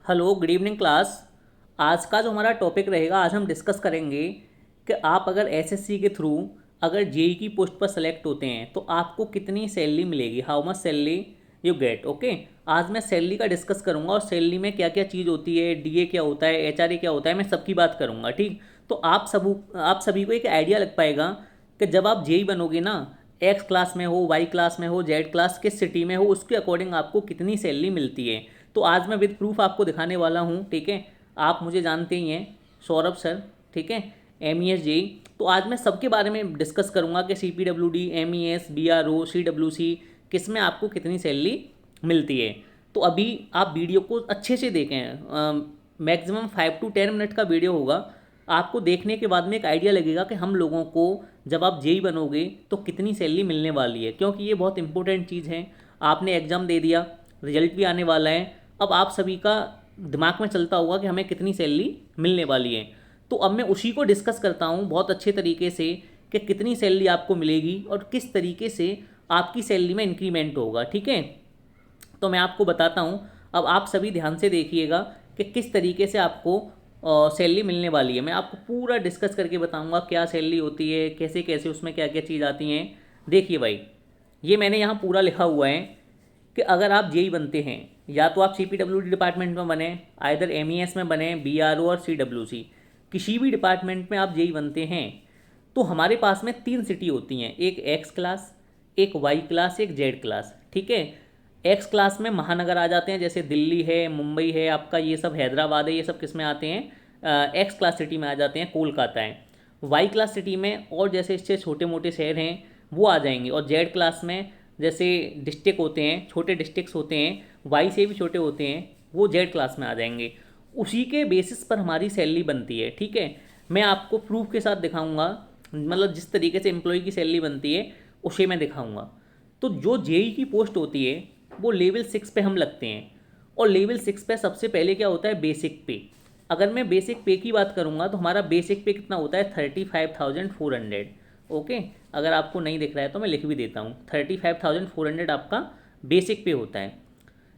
Hello good evening class. आज का जो हमारा टॉपिक रहेगा, आज हम डिस्कस करेंगे कि आप अगर एसएससी के थ्रू अगर जेई की पोस्ट पर सेलेक्ट होते हैं तो आपको कितनी सैलरी मिलेगी, how much salary you get. Okay, आज मैं सैलरी का डिस्कस करूंगा और सैलरी में क्या क्या चीज़ होती है, डीए क्या होता है, एचआरए क्या होता है, मैं सबकी बात करूंगा। ठीक, तो आप सभी को एक आइडिया लग पाएगा कि जब आप जेई बनोगे ना, एक्स क्लास में हो, वाई क्लास में हो, जेड क्लास, किस सिटी में हो, उसके अकॉर्डिंग आपको कितनी सैलरी मिलती है। तो आज मैं विद प्रूफ आपको दिखाने वाला हूँ। ठीक है, आप मुझे जानते ही हैं, सौरभ सर। ठीक है, MES जेई। तो आज मैं सबके बारे में डिस्कस करूँगा कि CPWD, MES, BRO, CWC किस में आपको कितनी सैलरी मिलती है। तो अभी आप वीडियो को अच्छे से देखें, मैक्सिमम 5 to 10 मिनट का वीडियो होगा। आपको देखने के बाद में एक आइडिया लगेगा कि हम लोगों को जब आप जेई बनोगे तो कितनी सैलरी मिलने वाली है, क्योंकि ये बहुत इंपॉर्टेंट चीज़ है। आपने एग्ज़ाम दे दिया, रिजल्ट भी आने वाला है, अब आप सभी का दिमाग में चलता होगा कि हमें कितनी सैलरी मिलने वाली है। तो अब मैं उसी को डिस्कस करता हूँ बहुत अच्छे तरीके से कि कितनी सैलरी आपको मिलेगी और किस तरीके से आपकी सैलरी में इंक्रीमेंट होगा। ठीक है, तो मैं आपको बताता हूँ। अब आप सभी ध्यान से देखिएगा कि किस तरीके से आपको सैलरी मिलने वाली है। मैं आपको पूरा डिस्कस करके बताऊँगा क्या सैलरी होती है, कैसे कैसे उसमें क्या क्या चीज़ आती हैं। देखिए भाई, ये मैंने यहाँ पूरा लिखा हुआ है कि अगर आप जेई बनते हैं, या तो आप CPWD डिपार्टमेंट में बने, आइदर MES में बने, BRO और CWC, किसी भी डिपार्टमेंट में आप जेई बनते हैं, तो हमारे पास में 3 सिटी होती हैं, एक एक्स क्लास, एक वाई क्लास, एक जेड क्लास। ठीक है, एक्स क्लास में महानगर आ जाते हैं, जैसे दिल्ली है, मुंबई है, आपका ये सब हैदराबाद है, ये सब किस में आते हैं, एक्स क्लास सिटी में आ जाते हैं, कोलकाता है। वाई क्लास सिटी में और जैसे इससे छोटे मोटे शहर हैं वो आ जाएंगे, और जेड क्लास में जैसे डिस्ट्रिक्ट होते हैं, छोटे डिस्ट्रिक्ट्स होते हैं, वाई से भी छोटे होते हैं, वो जेड क्लास में आ जाएंगे। उसी के बेसिस पर हमारी सैलरी बनती है। ठीक है, मैं आपको प्रूफ के साथ दिखाऊंगा, मतलब जिस तरीके से एम्प्लॉय की सैलरी बनती है उसे मैं दिखाऊंगा। तो जो जेई की पोस्ट होती है वो लेवल 6 पे हम लगते हैं, और लेवल 6 पे सबसे पहले क्या होता है, बेसिक पे। अगर मैं बेसिक पे की बात करूंगा तो हमारा बेसिक पे कितना होता है, 35,400। ओके, अगर आपको नहीं दिख रहा है तो मैं लिख भी देता हूँ, 35,400 आपका बेसिक पे होता है।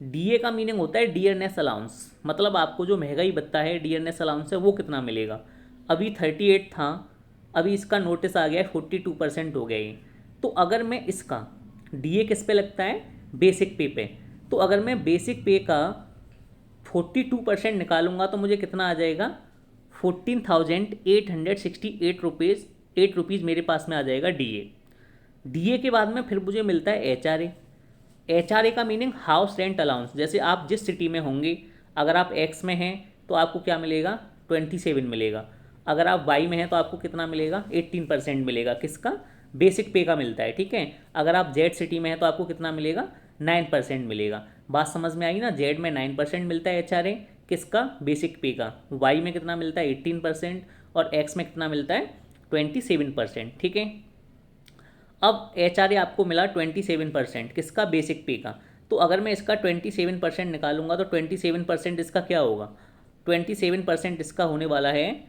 डीए का मीनिंग होता है डियरनेस अलाउंस, मतलब आपको जो महंगाई भत्ता है, डियरनेस अलाउंस है, वो कितना मिलेगा। अभी 38 था, अभी इसका नोटिस आ गया है 42% हो गया ये। तो अगर मैं इसका डीए किस पे लगता है, बेसिक पे पे, तो अगर मैं बेसिक पे का 42% निकालूंगा तो मुझे कितना आ जाएगा, 14,868 रुपीज़, 8 रुपीज़ मेरे पास में आ जाएगा डीए। डीए के बाद में फिर मुझे मिलता है एचआरए। एचआरए का मीनिंग हाउस रेंट अलाउंस, जैसे आप जिस सिटी में होंगे, अगर आप एक्स में हैं तो आपको क्या मिलेगा, 27 मिलेगा। अगर आप वाई में हैं तो आपको कितना मिलेगा, 18% मिलेगा, किसका, बेसिक पे का मिलता है। ठीक है, अगर आप जेड सिटी में हैं तो आपको कितना मिलेगा, 9% मिलेगा। बात समझ में आई ना, जेड में 9% मिलता है एचआरए, किसका, बेसिक पे का। वाई में कितना मिलता है, 18%, और एक्स में कितना मिलता है, 27%। ठीक है, अब एचआरए आपको मिला 27%, किसका, बेसिक पे का। तो अगर मैं इसका 27% निकालूंगा तो 27% इसका क्या होगा, 27% इसका होने वाला है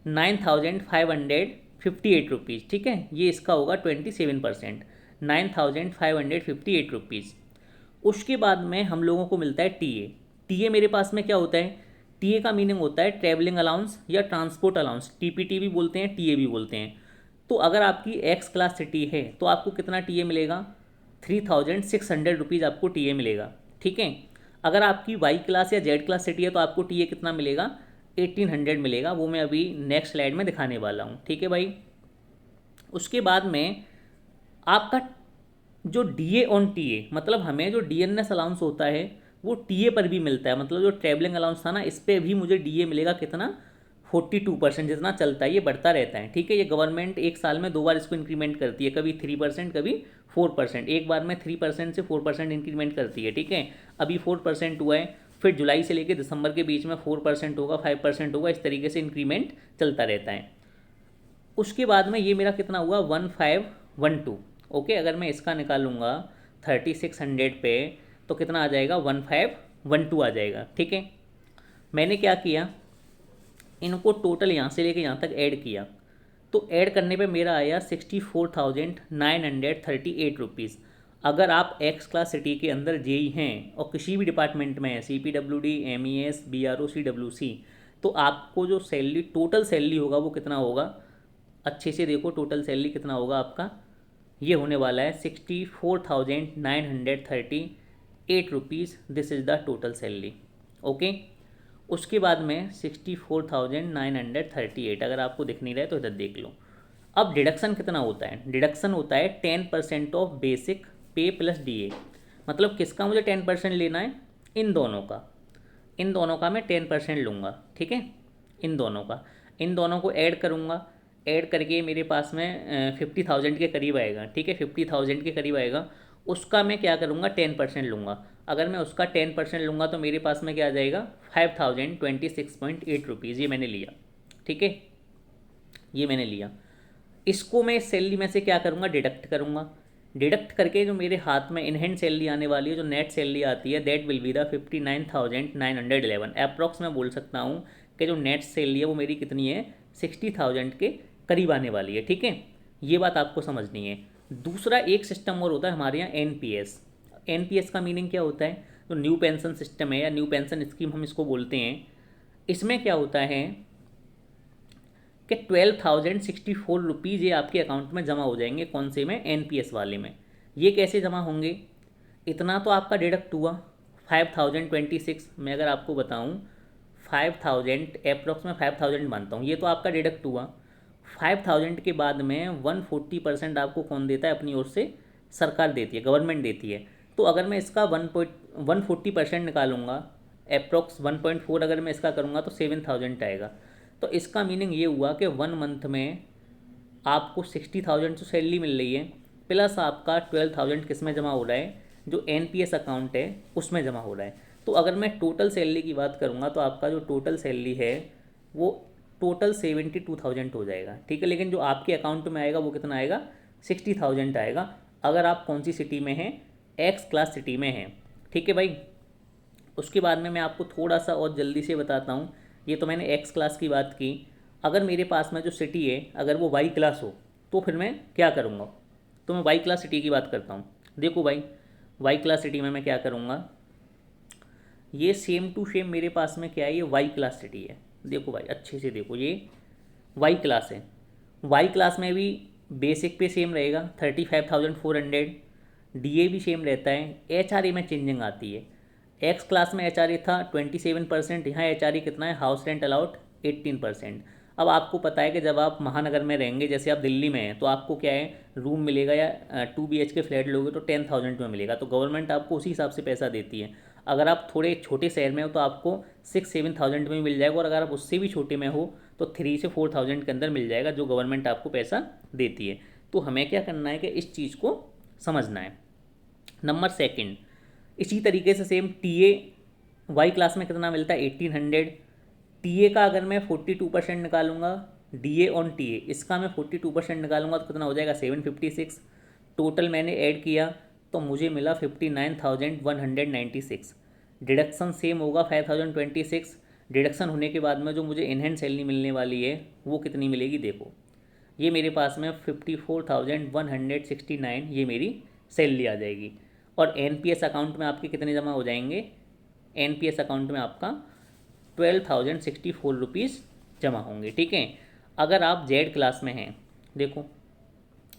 9,558 रुपीज़। ठीक है, ये इसका होगा 27%, 9,558 रुपीज़। उसके बाद में हम लोगों को मिलता है टीए। टीए मेरे पास में क्या होता है, टीए का मीनिंग होता है ट्रैवलिंग अलाउंस या ट्रांसपोर्ट अलाउंस, टीपीटी भी बोलते हैं, टीए भी बोलते हैं। तो अगर आपकी एक्स क्लास सिटी है तो आपको कितना टीए मिलेगा, 3,600 रुपीज़ आपको टीए मिलेगा। ठीक है, अगर आपकी वाई क्लास या जेड क्लास सिटी है तो आपको टीए कितना मिलेगा, 1,800 मिलेगा, वो मैं अभी नेक्स्ट स्लाइड में दिखाने वाला हूँ। ठीक है भाई, उसके बाद में आपका जो डीए ऑन टीए, मतलब हमें जो डीएनएस अलाउंस होता है वो टीए पर भी मिलता है, मतलब जो ट्रैवलिंग अलाउंस था ना, इस पर भी मुझे डीए मिलेगा, कितना, 42%, जितना चलता है ये बढ़ता रहता है। ठीक है, ये गवर्नमेंट एक साल में 2 बार इसको इंक्रीमेंट करती है, कभी 3%, कभी 4%, एक बार में 3% से 4% इंक्रीमेंट करती है। ठीक है, अभी 4% हुआ है, फिर जुलाई से लेकर दिसंबर के बीच में 4% होगा, 5% होगा, इस तरीके से इंक्रीमेंट चलता रहता है। उसके बाद में ये मेरा कितना हुआ, 1512। ओके, अगर मैं इसका निकालूंगा 3600 पे तो कितना आ जाएगा, 1512 आ जाएगा। ठीक है, मैंने क्या किया, इनको टोटल यहाँ से लेके यहाँ तक ऐड किया, तो ऐड करने पे मेरा आया 64,938 रुपीज़। अगर आप एक्स क्लास सिटी के अंदर जेई हैं और किसी भी डिपार्टमेंट में है, CPWD, MES, BRO, CWC, तो आपको जो सैलरी, टोटल सैलरी होगा वो कितना होगा, अच्छे से देखो टोटल सैलरी कितना होगा आपका, ये होने वाला है 64,938 rupees. This is the total salary. Okay, उसके बाद में 64,938, अगर आपको दिख नहीं रहा है तो इधर देख लो। अब डिडक्शन कितना होता है, डिडक्शन होता है 10% ऑफ बेसिक पे प्लस DA। मतलब किसका मुझे 10% लेना है, इन दोनों का, इन दोनों का मैं 10% लूँगा, ठीक है, इन दोनों को ऐड करूँगा, ऐड करके मेरे पास में 50,000 के करीब आएगा, ठीक है, 50,000 के करीब आएगा। उसका मैं क्या करूँगा, 10% लूँगा। अगर मैं उसका 10% लूँगा तो मेरे पास में क्या आ जाएगा, 5,026.8 रुपीज़, ये मैंने लिया, ठीक है, ये मैंने लिया। इसको मैं सैलरी में से क्या करूँगा, डिडक्ट करूँगा। डिडक्ट करके जो मेरे हाथ में इन हैंड सैलरी आने वाली है, जो नेट सैलरी आती है, that will be the 59,911। Approx मैं बोल सकता हूँ कि जो नेट सैलरी है वो मेरी कितनी है, 60,000 के करीब आने वाली है, ठीक है, ये बात आपको समझनी है। दूसरा एक सिस्टम और होता है हमारे यहाँ, NPS। NPS का मीनिंग क्या होता है, जो न्यू पेंशन सिस्टम है या न्यू पेंशन स्कीम हम इसको बोलते हैं। इसमें क्या होता है कि 12,064 रुपीज़ ये आपके अकाउंट में जमा हो जाएंगे, कौन से में, NPS वाले में। ये कैसे जमा होंगे, इतना तो आपका डिडक्ट हुआ 5,026, मैं अगर आपको बताऊं 5,000, अप्रॉक्स में 5,000 मानता हूँ, ये तो आपका डिडक्ट हुआ। 5,000 के बाद में 140% आपको कौन देता है, अपनी ओर से सरकार देती है, गवर्नमेंट देती है। तो अगर मैं इसका 140% निकालूंगा, अप्रॉक्स 1.4 अगर मैं इसका करूँगा तो 7,000 आएगा। तो इसका मीनिंग ये हुआ कि 1 मंथ में आपको 60,000 तो सैलरी मिल रही है, प्लस आपका 12,000 किस में जमा हो रहा है, जो NPS अकाउंट है उसमें जमा हो रहा है। तो अगर मैं टोटल सैलरी की बात करूँगा तो आपका जो टोटल सैलरी है वो टोटल 72,000 हो जाएगा, ठीक है। लेकिन जो आपके अकाउंट में आएगा वो कितना आएगा, 60,000 आएगा, अगर आप कौन सी सिटी में हैं, एक्स क्लास सिटी में हैं, ठीक है भाई। उसके बाद में मैं आपको थोड़ा सा और जल्दी से बताता हूँ, ये तो मैंने एक्स क्लास की बात की। अगर मेरे पास में जो सिटी है अगर वो वाई क्लास हो तो फिर मैं क्या करूँगा, तो मैं वाई क्लास सिटी की बात करता हूँ। देखो भाई, वाई क्लास सिटी में मैं क्या करूँगा, ये सेम टू सेम मेरे पास में क्या है, ये वाई क्लास सिटी है। देखो भाई अच्छे से देखो, ये वाई क्लास है। वाई क्लास में भी बेसिक पे सेम रहेगा 35,400, DA भी सेम रहता है, HRA में चेंजिंग आती है। एक्स क्लास में HRA था 27%, यहाँ HRA कितना है, हाउस रेंट अलाउड 18%। अब आपको पता है कि जब आप महानगर में रहेंगे, जैसे आप दिल्ली में हैं, तो आपको क्या है, रूम मिलेगा या 2 BHK फ्लैट लोगे तो 10,000 में मिलेगा, तो गवर्नमेंट आपको उसी हिसाब से पैसा देती है। अगर आप थोड़े छोटे शहर में हो तो आपको 6-7,000 में मिल जाएगा, और अगर आप उससे भी छोटे में हो तो 3 से 4,000 के अंदर मिल जाएगा, जो गवर्नमेंट आपको पैसा देती है। तो हमें क्या करना है कि इस चीज़ को समझना है। नंबर सेकंड, इसी तरीके से सेम TA वाई क्लास में कितना मिलता है, 1,800। TA का अगर मैं 42% निकालूंगा, DA ऑन TA इसका मैं 42% निकालूंगा तो कितना हो जाएगा, 756। टोटल मैंने ऐड किया तो मुझे मिला 59,196। डिडक्शन सेम होगा 5,026। डिडक्शन होने के बाद में जो मुझे इन हैंड सैलरी मिलने वाली है वो कितनी मिलेगी, देखो ये मेरे पास में 54,169 ये मेरी सैलरी आ जाएगी। और NPS अकाउंट में आपके कितने जमा हो जाएंगे, NPS अकाउंट में आपका 12,064 रुपीज़ जमा होंगे, ठीक है। अगर आप जेड क्लास में हैं, देखो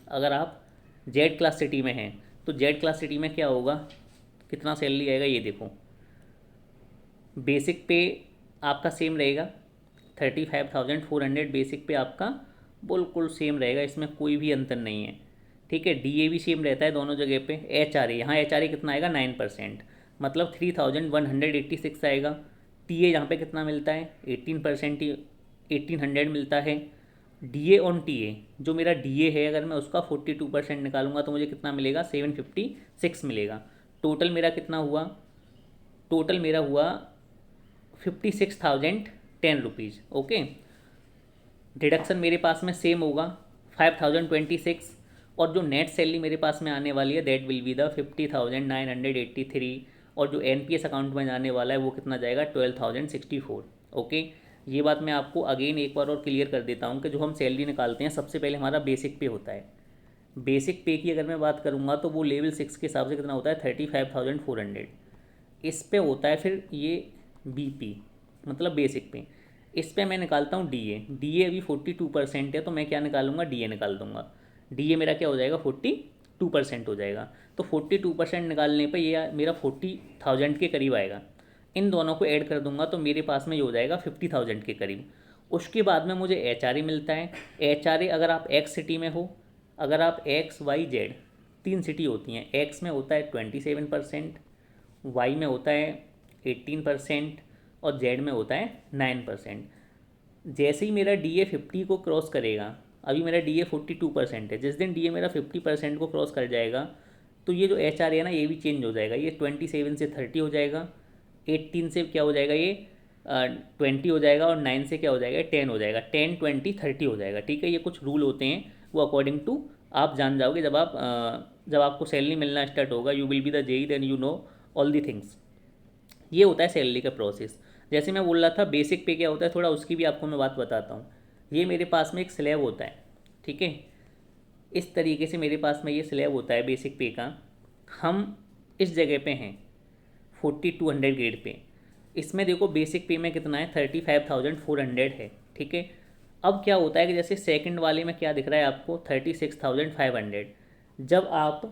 अगर आप जेड क्लास सिटी में हैं तो जेड क्लास सिटी में क्या होगा, कितना सैलरी आएगा, ये देखो बेसिक पे आपका सेम रहेगा 35,400, बेसिक पे आपका बिल्कुल सेम रहेगा, इसमें कोई भी अंतर नहीं है, ठीक है। DA भी सेम रहता है दोनों जगह पे। HRA, यहाँ HRA कितना आएगा, 9%, मतलब 3,186 आएगा। TA यहाँ पे कितना मिलता है, 18% ही, 1,800 मिलता है। DA ऑन TA, जो मेरा DA है अगर मैं उसका 42% निकालूंगा तो मुझे कितना मिलेगा, 756 मिलेगा। टोटल मेरा कितना हुआ, टोटल मेरा हुआ 56,010 रुपीज़, ओके। डिडक्शन मेरे पास में सेम होगा 5,026, और जो नेट सैलरी मेरे पास में आने वाली है दैट विल बी द 50,983, और जो NPS अकाउंट में जाने वाला है वो कितना जाएगा, 12,064, ओके। ये बात मैं आपको अगेन एक बार और क्लियर कर देता हूँ कि जो हम सैलरी निकालते हैं सबसे पहले हमारा बेसिक पे होता है। बेसिक पे की अगर मैं बात करूँगा तो वो लेवल 6 के हिसाब से कितना होता है 35,400। इस पे होता है फिर ये बीपी, मतलब बेसिक पे। इस पे मैं निकालता हूँ डीए अभी 42% है, तो मैं क्या निकालूंगा, डीए निकाल दूंगा। डीए मेरा क्या हो जाएगा, 42% हो जाएगा। तो 42% निकालने पर ये मेरा 40,000 के करीब आएगा। इन दोनों को ऐड कर दूंगा तो मेरे पास में ये हो जाएगा 50,000 के करीब। उसके बाद में मुझे मिलता है। अगर आप एक्स सिटी में हो, अगर आप XYZ 3 सिटी होती हैं, एक्स में होता है 27%, वाई में होता है 18% और जेड में होता है 9%। जैसे ही मेरा डी ए 50 को क्रॉस करेगा, अभी मेरा डी ए 42% है, जिस दिन डी ए मेरा 50% को क्रॉस कर जाएगा तो ये जो एच आर है ना, ये भी चेंज हो जाएगा। ये 27 से 30 हो जाएगा, 18 से क्या हो जाएगा, ये 20 हो जाएगा, और 9 से क्या हो जाएगा, 10 हो जाएगा। 10, 20, 30 हो जाएगा। ठीक है, ये कुछ रूल होते हैं, वो अकॉर्डिंग टू आप जान जाओगे जब आपको सैलरी मिलना स्टार्ट होगा। You will be the JE, then you know all the things. ये होता है सैलरी का प्रोसेस। जैसे मैं बोल रहा था बेसिक पे क्या होता है, थोड़ा उसकी भी आपको मैं बात बताता हूँ। ये मेरे पास में एक स्लैब होता है, ठीक है। इस तरीके से मेरे पास में ये स्लैब होता है बेसिक पे का। हम इस जगह पे हैं 4200 ग्रेड पे। इसमें देखो बेसिक पे में कितना है, 35,400 है, ठीक है। अब क्या होता है कि जैसे सेकंड वाले में क्या दिख रहा है आपको, 36,500। जब आप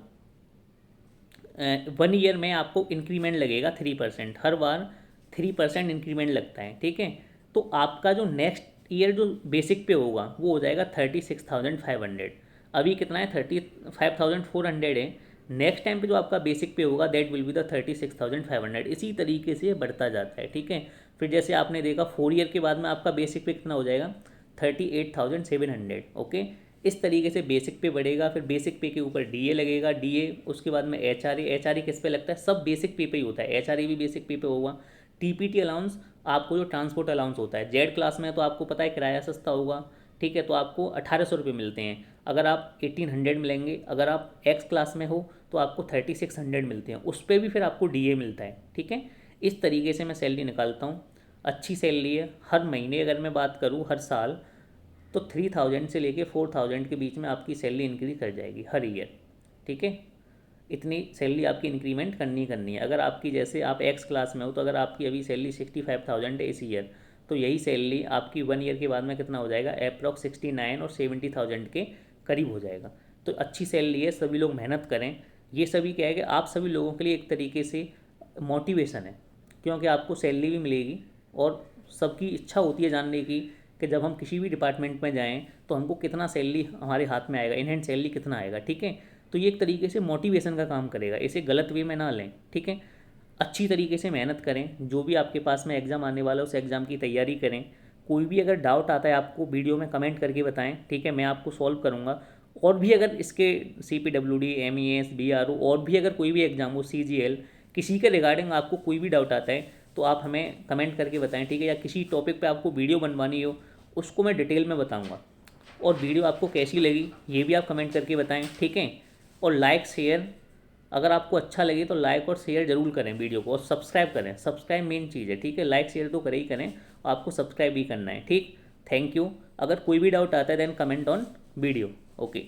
1 ईयर में आपको इंक्रीमेंट लगेगा 3%, हर बार 3% इंक्रीमेंट लगता है, ठीक है। तो आपका जो नेक्स्ट ईयर जो बेसिक पे होगा वो हो जाएगा 36,500। अभी कितना है, 35,400 है। नेक्स्ट टाइम पे जो आपका बेसिक पे होगा दैट विल बी द 36,500। इसी तरीके से ये बढ़ता जाता है, ठीक है। फिर जैसे आपने देखा 4 ईयर के बाद में आपका बेसिक पे कितना हो जाएगा, 38,700। ओके, इस तरीके से बेसिक पे बढ़ेगा। फिर बेसिक पे के ऊपर डीए लगेगा, डीए उसके बाद में एचआरए किस पे लगता है, सब बेसिक पे पे ही होता है। एचआरए भी बेसिक पे पे होगा। टीपीटी अलाउंस, आपको जो ट्रांसपोर्ट अलाउंस होता है, जेड क्लास में तो आपको पता है किराया सस्ता होगा, ठीक है, तो आपको 1800 रुपये मिलते हैं। अगर आप 1800 मिलेंगे, अगर आप एक्स क्लास में हो तो आपको 3600 मिलते हैं, उस पर भी फिर आपको डीए मिलता है, ठीक है। इस तरीके से मैं सैलरी निकालता हूँ। अच्छी सैलरी है। हर महीने अगर मैं बात करूँ, हर साल तो 3000 से लेके 4000 के बीच में आपकी सैलरी इंक्रीज कर जाएगी हर ईयर, ठीक है। इतनी सैलरी आपकी इंक्रीमेंट करनी है। अगर आपकी जैसे आप एक्स क्लास में हो तो अगर आपकी अभी सैलरी 65,000 है इस ईयर, तो यही सैलरी आपकी 1 ईयर के बाद में कितना हो जाएगा, अप्रॉक्स 69 और 70,000 के करीब हो जाएगा। तो अच्छी सैलरी है, सभी लोग मेहनत करें। ये सभी क्या है कि आप सभी लोगों के लिए एक तरीके से मोटिवेशन है, क्योंकि आपको सैलरी भी मिलेगी और सबकी इच्छा होती है जानने की कि जब हम किसी भी डिपार्टमेंट में जाएं तो हमको कितना सैलरी हमारे हाथ में आएगा, इन हैंड सैलरी कितना आएगा, ठीक है। तो ये एक तरीके से मोटिवेशन का काम करेगा, इसे गलत वे में ना लें, ठीक है। अच्छी तरीके से मेहनत करें, जो भी आपके पास में एग्ज़ाम आने वाला है उस एग्ज़ाम की तैयारी करें। कोई भी अगर डाउट आता है आपको वीडियो में कमेंट करके बताएं, ठीक है, मैं आपको सॉल्व करूँगा। और भी अगर इसके CPWD, MES, BRO और भी अगर कोई भी एग्ज़ाम हो, CGL, किसी के रिगार्डिंग आपको कोई भी डाउट आता है तो आप हमें कमेंट करके बताएं, ठीक है। या किसी टॉपिक पे आपको वीडियो बनवानी हो उसको मैं डिटेल में बताऊंगा। और वीडियो आपको कैसी लगी ये भी आप कमेंट करके बताएं, ठीक है। और लाइक शेयर, अगर आपको अच्छा लगे तो लाइक और शेयर जरूर करें वीडियो को, और सब्सक्राइब करें। सब्सक्राइब मेन चीज़ है, ठीक है। लाइक शेयर तो करें ही करें, और आपको सब्सक्राइब भी करना है, ठीक। Thank you. अगर कोई भी डाउट आता है then comment on video. Okay.